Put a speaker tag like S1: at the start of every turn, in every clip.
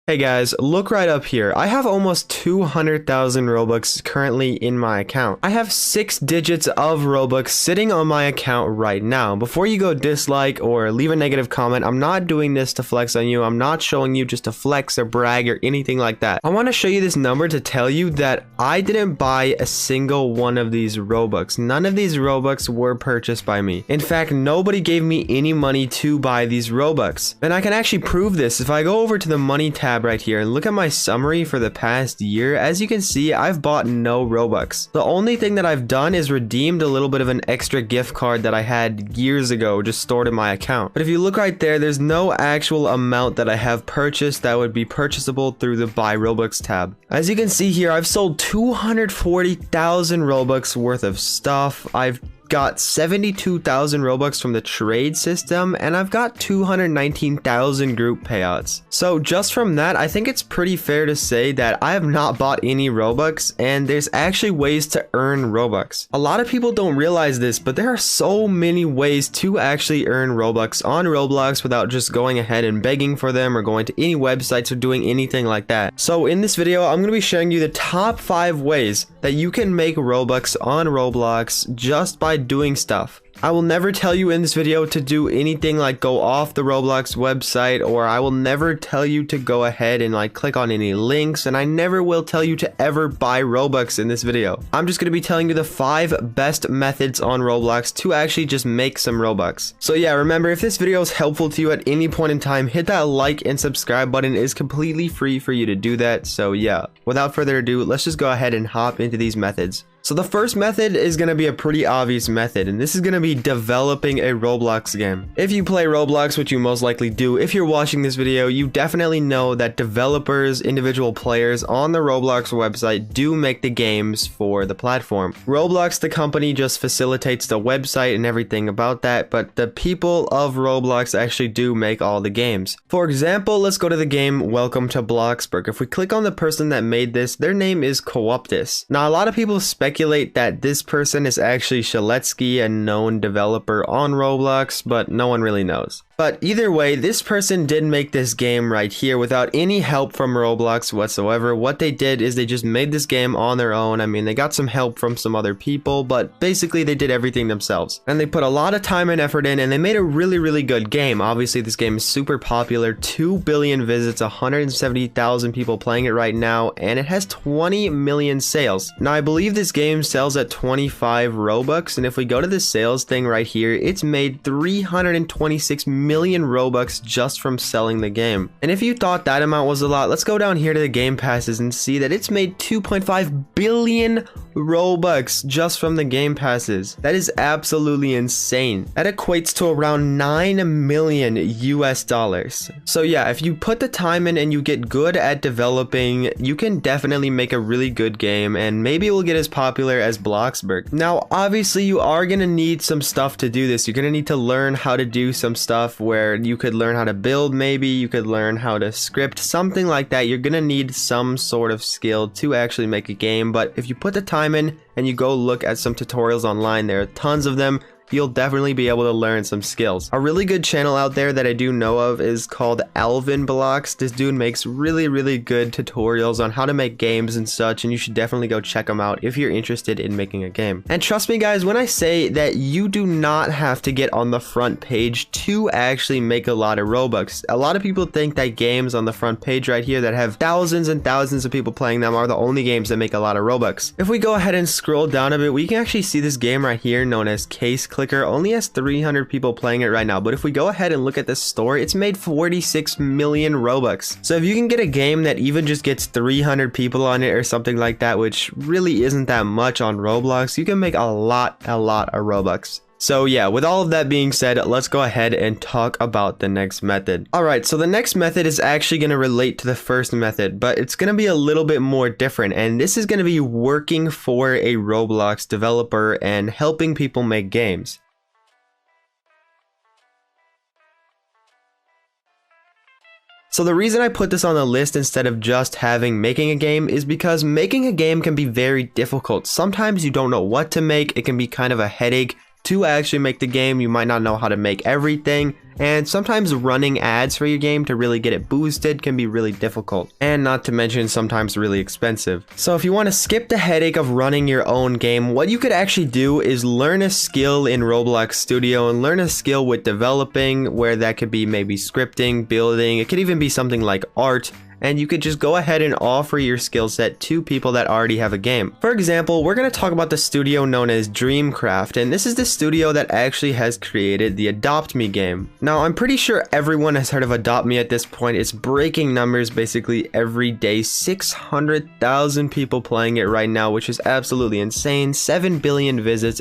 S1: Hey guys, look right up here. I have almost 200,000 Robux currently in my account. I have 6 digits of Robux sitting on my account right now. Before you go dislike or leave a negative comment, I'm not doing this to flex on you. I'm not showing you just to flex or brag or anything like that. I want to show you this number to tell you that I didn't buy a single one of these Robux. None of these Robux were purchased by me. In fact, nobody gave me any money to buy these Robux. And I can actually prove this. If I go over to the money tab right here and look at my summary for the past year, as you can see, I've bought no Robux. The only thing that I've done is redeemed a little bit of an extra gift card that I had years ago just stored in my account. But if you look right there, there's no actual amount that I have purchased that would be purchasable through the buy Robux tab. As you can see here, I've sold 240,000 Robux worth of stuff. I've got 72,000 Robux from the trade system, and I've got 219,000 group payouts. So just from that, I think it's pretty fair to say that I have not bought any Robux, and there's actually ways to earn Robux. A lot of people don't realize this, but there are so many ways to actually earn Robux on Roblox without just going ahead and begging for them or going to any websites or doing anything like that. So in this video, I'm going to be showing you the top 5 ways that you can make Robux on Roblox just by doing stuff. I will never tell you in this video to do anything like go off the Roblox website, or I will never tell you to go ahead and like click on any links, and I never will tell you to ever buy Robux in this video. I'm just going to be telling you the 5 best methods on Roblox to actually just make some Robux. So yeah, remember, if this video is helpful to you at any point in time, hit that like and subscribe button. It is completely free for you to do that. So yeah, without further ado, let's just go ahead and hop into these methods. So the first method is going to be a pretty obvious method, and this is going to be developing a Roblox game. If you play Roblox, which you most likely do, if you're watching this video, you definitely know that developers, individual players on the Roblox website do make the games for the platform. Roblox, the company, just facilitates the website and everything about that, but the people of Roblox actually do make all the games. For example, let's go to the game Welcome to Bloxburg. If we click on the person that made this, their name is Co-optus. Now, a lot of people speculate that this person is actually Shaletsky, a known developer on Roblox, but no one really knows. But either way, this person did make this game right here without any help from Roblox whatsoever. What they did is they just made this game on their own. I mean, they got some help from some other people, but basically they did everything themselves. And they put a lot of time and effort in, and they made a really good game. Obviously, this game is super popular, 2 billion visits, 170,000 people playing it right now, and it has 20 million sales. Now, I believe this game sells at 25 Robux, and if we go to the sales thing right here, it's made 326 million Robux just from selling the game. And if you thought that amount was a lot, let's go down here to the game passes and see that it's made 2.5 billion Robux just from the game passes. That is absolutely insane. That equates to around 9 million US dollars. So yeah, if you put the time in and you get good at developing, you can definitely make a really good game, and maybe it will get as popular as Bloxburg. Now, obviously, you are going to need some stuff to do this. You're going to need to learn how to do some stuff where you could learn how to build, maybe you could learn how to script, something like that. You're going to need some sort of skill to actually make a game, but if you put the time in and you go look at some tutorials online, there are tons of them. You'll definitely be able to learn some skills. A really good channel out there that I do know of is called Alvin Blocks. This dude makes really good tutorials on how to make games and such, and you should definitely go check him out if you're interested in making a game. And trust me guys, when I say that you do not have to get on the front page to actually make a lot of Robux. A lot of people think that games on the front page right here that have thousands and thousands of people playing them are the only games that make a lot of Robux. If we go ahead and scroll down a bit, we can actually see this game right here known as Case Clicker only has 300 people playing it right now, but if we go ahead and look at the store, it's made 46 million Robux. So if you can get a game that even just gets 300 people on it or something like that, which really isn't that much on Roblox, you can make a lot of Robux. So yeah, with all of that being said, let's go ahead and talk about the next method. Alright, so the next method is actually going to relate to the first method, but it's going to be a little bit more different, and this is going to be working for a Roblox developer and helping people make games. So the reason I put this on the list instead of just making a game is because making a game can be very difficult. Sometimes you don't know what to make. It can be kind of a headache. to actually make the game. You might not know how to make everything, and sometimes running ads for your game to really get it boosted can be really difficult, and not to mention sometimes really expensive. So if you want to skip the headache of running your own game, what you could actually do is learn a skill in Roblox Studio and learn a skill with developing, where that could be maybe scripting, building, it could even be something like art. And you could just go ahead and offer your skill set to people that already have a game. For example, we're going to talk about the studio known as Dreamcraft, and this is the studio that actually has created the Adopt Me game. Now, I'm pretty sure everyone has heard of Adopt Me at this point. It's breaking numbers basically every day. 600,000 people playing it right now, which is absolutely insane. 7 billion visits.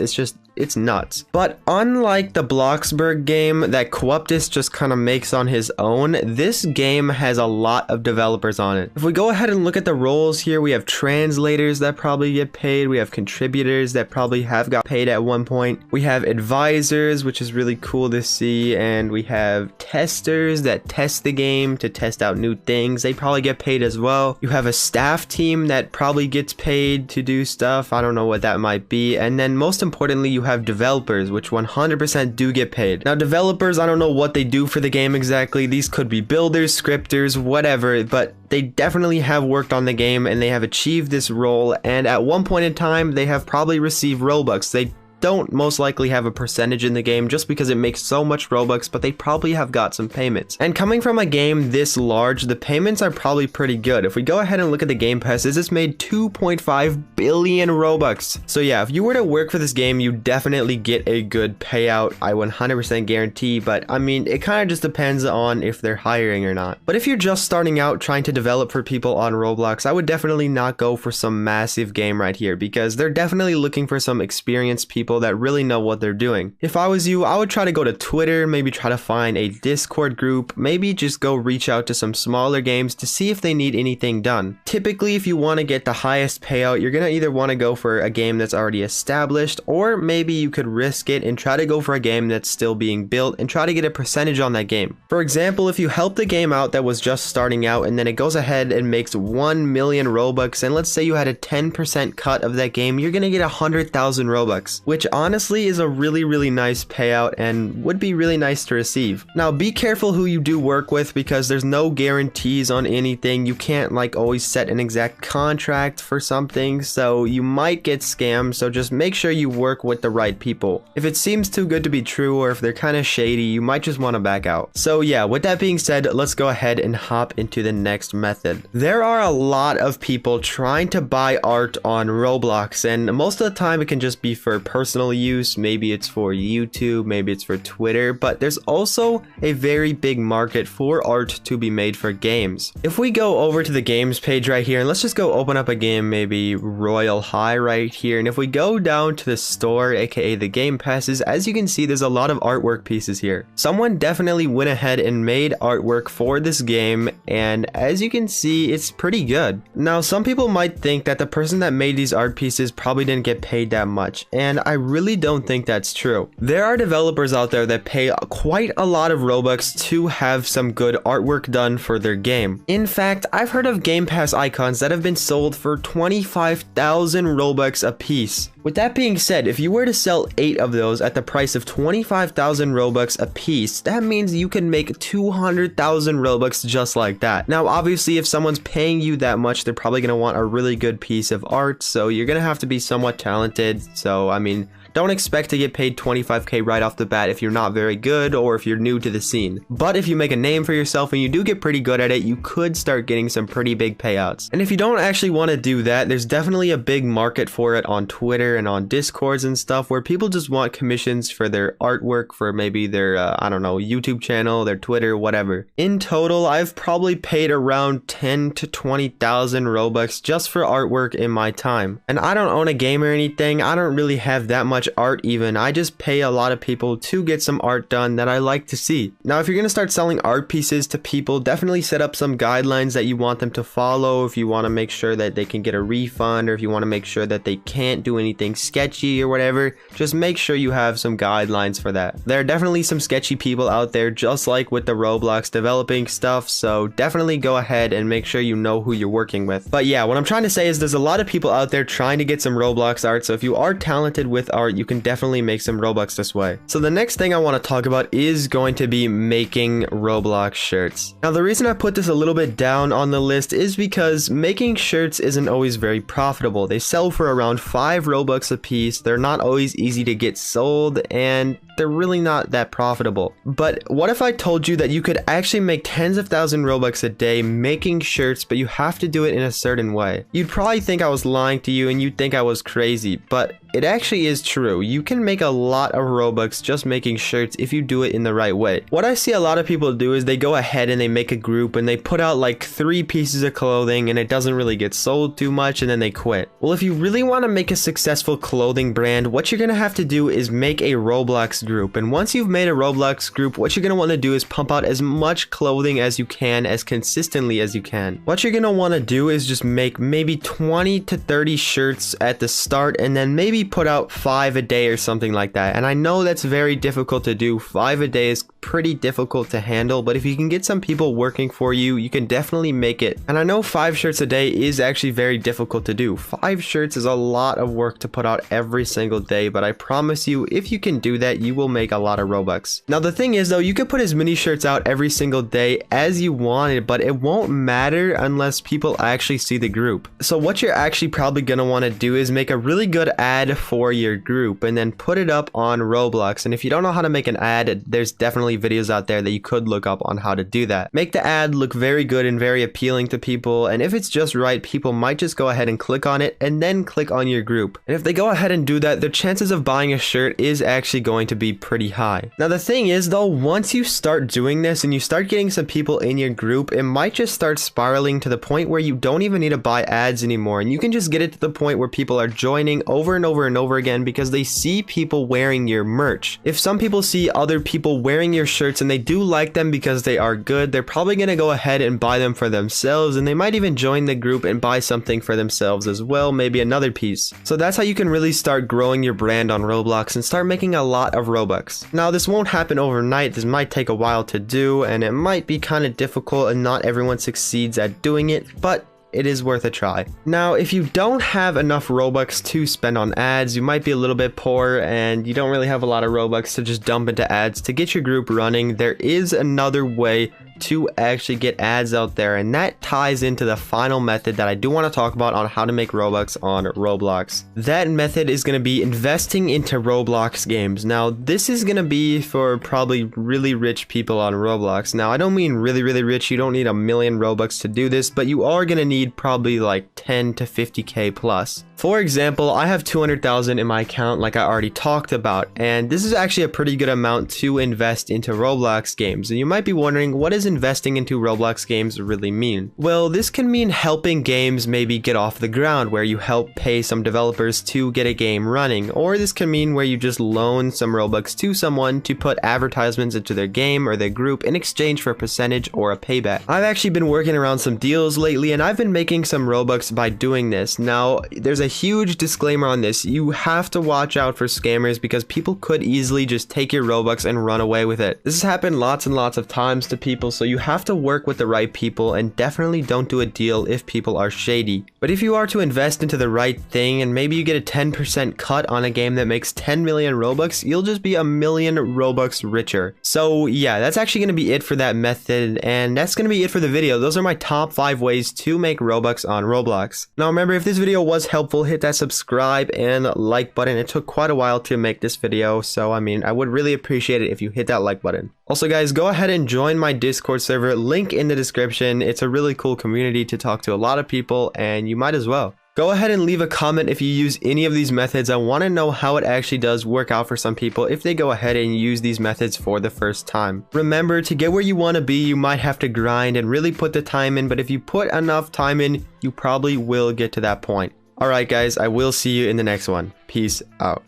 S1: It's nuts. But unlike the Bloxburg game that Cooptus just kind of makes on his own, this game has a lot of developers on it. If we go ahead and look at the roles here, we have translators that probably get paid. We have contributors that probably have got paid at one point. We have advisors, which is really cool to see. And we have testers that test the game to test out new things. They probably get paid as well. You have a staff team that probably gets paid to do stuff. I don't know what that might be. And then most importantly, you have developers, which 100% do get paid. Now, developers, I don't know what they do for the game exactly. These could be builders, scripters, whatever, but they definitely have worked on the game and they have achieved this role, and at one point in time they have probably received Robux. They don't most likely have a percentage in the game just because it makes so much Robux, but they probably have got some payments. And coming from a game this large, the payments are probably pretty good. If we go ahead and look at the game passes, it's made 2.5 billion Robux. So yeah, if you were to work for this game, you definitely get a good payout, I 100% guarantee, but I mean, it kind of just depends on if they're hiring or not. But if you're just starting out trying to develop for people on Roblox, I would definitely not go for some massive game right here, because they're definitely looking for some experienced people that really know what they're doing. If I was you, I would try to go to Twitter, maybe try to find a Discord group, maybe just go reach out to some smaller games to see if they need anything done. Typically, if you want to get the highest payout, you're gonna either want to go for a game that's already established, or maybe you could risk it and try to go for a game that's still being built and try to get a percentage on that game. For example, if you help the game out that was just starting out and then it goes ahead and makes 1 million Robux, and let's say you had a 10% cut of that game, you're gonna get 100,000 Robux, which honestly is a really nice payout and would be really nice to receive. Now, be careful who you do work with, because there's no guarantees on anything. You can't like always set an exact contract for something, so you might get scammed. So just make sure you work with the right people. If it seems too good to be true, or if they're kind of shady, you might just want to back out. So yeah, with that being said, let's go ahead and hop into the next method. There are a lot of people trying to buy art on Roblox, and most of the time it can just be for personal use, maybe it's for YouTube, maybe it's for Twitter, but there's also a very big market for art to be made for games. If we go over to the games page right here, and let's just go open up a game, maybe Royal High right here, and if we go down to the store, aka the game passes, as you can see, there's a lot of artwork pieces here. Someone definitely went ahead and made artwork for this game, and as you can see, it's pretty good. Now, some people might think that the person that made these art pieces probably didn't get paid that much, and I really don't think that's true. There are developers out there that pay quite a lot of Robux to have some good artwork done for their game. In fact, I've heard of Game Pass icons that have been sold for 25,000 Robux a piece. With that being said, if you were to sell 8 of those at the price of 25,000 Robux a piece, that means you can make 200,000 Robux just like that. Now, obviously, if someone's paying you that much, they're probably going to want a really good piece of art, so you're going to have to be somewhat talented. So, I mean, don't expect to get paid 25k right off the bat if you're not very good or if you're new to the scene. But if you make a name for yourself and you do get pretty good at it, you could start getting some pretty big payouts. And if you don't actually want to do that, there's definitely a big market for it on Twitter and on Discords and stuff, where people just want commissions for their artwork for maybe their, I don't know, YouTube channel, their Twitter, whatever. In total, I've probably paid around 10 to 20,000 Robux just for artwork in my time. And I don't own a game or anything. I don't really have that much art even. I just pay a lot of people to get some art done that I like to see. Now, if you're gonna start selling art pieces to people, definitely set up some guidelines that you want them to follow. If you want to make sure that they can get a refund, or if you want to make sure that they can't do anything sketchy or whatever, just make sure you have some guidelines for that. There are definitely some sketchy people out there, just like with the Roblox developing stuff, so definitely go ahead and make sure you know who you're working with. But yeah, what I'm trying to say is there's a lot of people out there trying to get some Roblox art, so if you are talented with art, you can definitely make some Robux this way. So the next thing I want to talk about is going to be making Roblox shirts. Now the reason I put this a little bit down on the list is because making shirts isn't always very profitable. They sell for around 5 Robux a piece. They're not always easy to get sold, and they're really not that profitable. But what if I told you that you could actually make tens of thousands Robux a day making shirts, but you have to do it in a certain way? You'd probably think I was lying to you and you'd think I was crazy, but it actually is true. You can make a lot of Robux just making shirts if you do it in the right way. What I see a lot of people do is they go ahead and they make a group and they put out like 3 pieces of clothing and it doesn't really get sold too much and then they quit. Well, if you really want to make a successful clothing brand, what you're going to have to do is make a Roblox group. And once you've made a Roblox group, what you're going to want to do is pump out as much clothing as you can, as consistently as you can. What you're going to want to do is just make maybe 20 to 30 shirts at the start and then maybe put out 5 a day or something like that. And I know that's very difficult to do. 5 a day is pretty difficult to handle, but if you can get some people working for you, you can definitely make it. And I know 5 shirts a day is actually very difficult to do. 5 shirts is a lot of work to put out every single day, but I promise you, if you can do that, you will make a lot of Robux. Now the thing is though, you can put as many shirts out every single day as you wanted, but it won't matter unless people actually see the group. So what you're actually probably gonna want to do is make a really good ad for your group and then put it up on Roblox. And if you don't know how to make an ad, there's definitely videos out there that you could look up on how to do that. Make the ad look very good and very appealing to people, and if it's just right, people might just go ahead and click on it and then click on your group. And if they go ahead and do that, the chances of buying a shirt is actually going to be pretty high. Now the thing is though, once you start doing this and you start getting some people in your group, it might just start spiraling to the point where you don't even need to buy ads anymore, and you can just get it to the point where people are joining over and over and over again because they see people wearing your merch. If some people see other people wearing your shirts and they do like them because they are good, they're probably going to go ahead and buy them for themselves, and they might even join the group and buy something for themselves as well, maybe another piece. So that's how you can really start growing your brand on Roblox and start making a lot of Robux. Now this won't happen overnight. This might take a while to do, and it might be kind of difficult and not everyone succeeds at doing it, but it is worth a try. Now, if you don't have enough Robux to spend on ads, you might be a little bit poor and you don't really have a lot of Robux to just dump into ads to get your group running, there is another way to actually get ads out there, and that ties into the final method that I do want to talk about on how to make Robux on Roblox. That method is going to be investing into Roblox games. Now this is going to be for probably really rich people on Roblox. Now I don't mean really rich, you don't need 1,000,000 Robux to do this, but you are going to need probably like 10 to 50k plus. For example, I have 200,000 in my account like I already talked about, and this is actually a pretty good amount to invest into Roblox games. And you might be wondering, what does investing into Roblox games really mean? Well, this can mean helping games maybe get off the ground, where you help pay some developers to get a game running, or this can mean where you just loan some Robux to someone to put advertisements into their game or their group in exchange for a percentage or a payback. I've actually been working around some deals lately, and I've been making some Robux by doing this. Now, there's a huge disclaimer on this. You have to watch out for scammers because people could easily just take your Robux and run away with it. This has happened lots and lots of times to people, so you have to work with the right people, and definitely don't do a deal if people are shady. But if you are to invest into the right thing and maybe you get a 10% cut on a game that makes 10 million Robux, you'll just be 1,000,000 Robux richer. So yeah, that's actually going to be it for that method, and that's going to be it for the video. Those are my top 5 ways to make Robux on Roblox. Now remember, if this video was helpful, hit that subscribe and like button. It took quite a while to make this video, so I mean, I would really appreciate it if you hit that like button. Also guys, go ahead and join my Discord server, link in the description. It's a really cool community to talk to a lot of people, and you might as well. Go ahead and leave a comment if you use any of these methods. I want to know how it actually does work out for some people if they go ahead and use these methods for the first time. Remember, to get where you want to be, you might have to grind and really put the time in, but if you put enough time in, you probably will get to that point. Alright guys, I will see you in the next one. Peace out.